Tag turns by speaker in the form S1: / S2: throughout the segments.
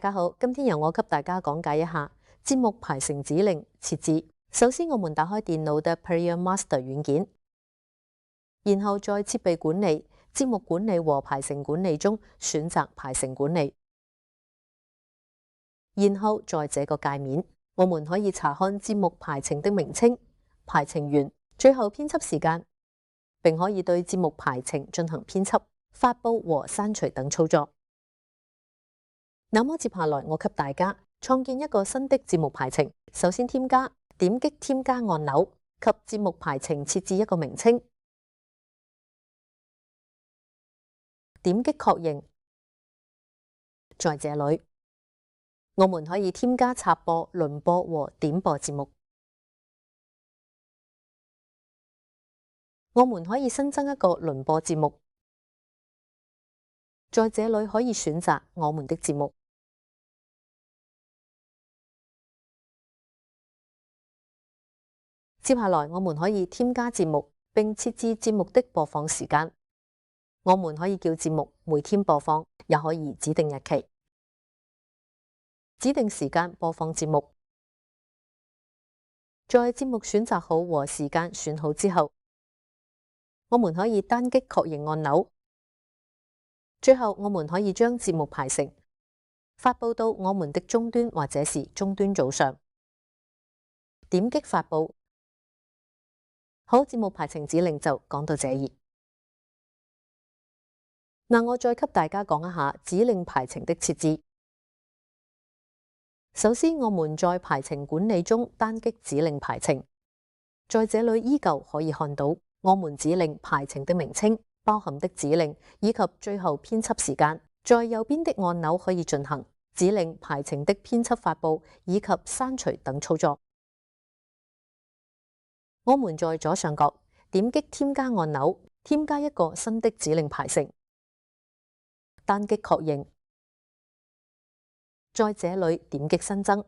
S1: 大家好，今天由我給大家講解一下節目排程指令設置。首先，我們打開電腦的 Player Master 軟件，然後在設備管理、節目管理和排程管理中選擇排程管理。然後在這個界面，我們可以查看節目排程的名稱、排程員、最後編輯時間，並可以對節目排程進行編輯、發佈和刪除等操作。那麼接下來我給大家創建一個新的節目排程。首先點擊添加按鈕及節目排程設置一個名稱，點擊確認。在這裏，我們可以添加插播、輪播和點播節目。我們可以新增一個輪播節目，在這裏可以選擇我們的節目。接下來我們可以添加節目，並設置節目的播放時間。我們可以叫節目每天播放，也可以指定日期、指定時間播放節目。在節目選擇好和時間選好之後，我們可以單擊確認按鈕。最後，我們可以將節目排程發佈到我們的終端或者是終端組上，點擊發佈。好，節目排程指令就講到這兒。那我再給大家講一下指令排程的設置。首先，我們在排程管理中單擊指令排程，在這裏依舊可以看到我們指令排程的名稱、包含的指令以及最後編輯時間。在右邊的按鈕可以進行指令排程的編輯、發佈以及刪除等操作。我們在左上角點擊添加按鈕，添加一個新的指令排程，單擊確認。在這裏點擊新增，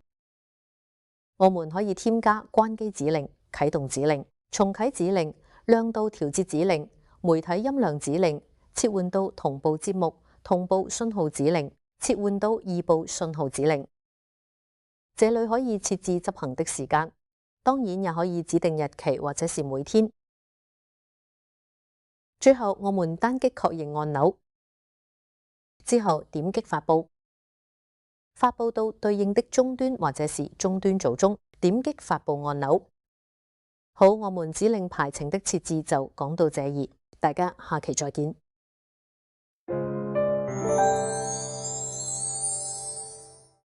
S1: 我們可以添加關機指令、啟動指令、重啟指令、亮度調節指令、媒體音量指令、切換到同步節目、同步信號指令、切換到異步信號指令。這裏可以設置執行的時間。當然也可以指定日期或者是每天。最後我們單擊確認按鈕，之後點擊發佈，發佈到對應的終端或者是終端組中，點擊發佈按鈕。好，我們指令排程的設置就講到這兒，大家下期再見。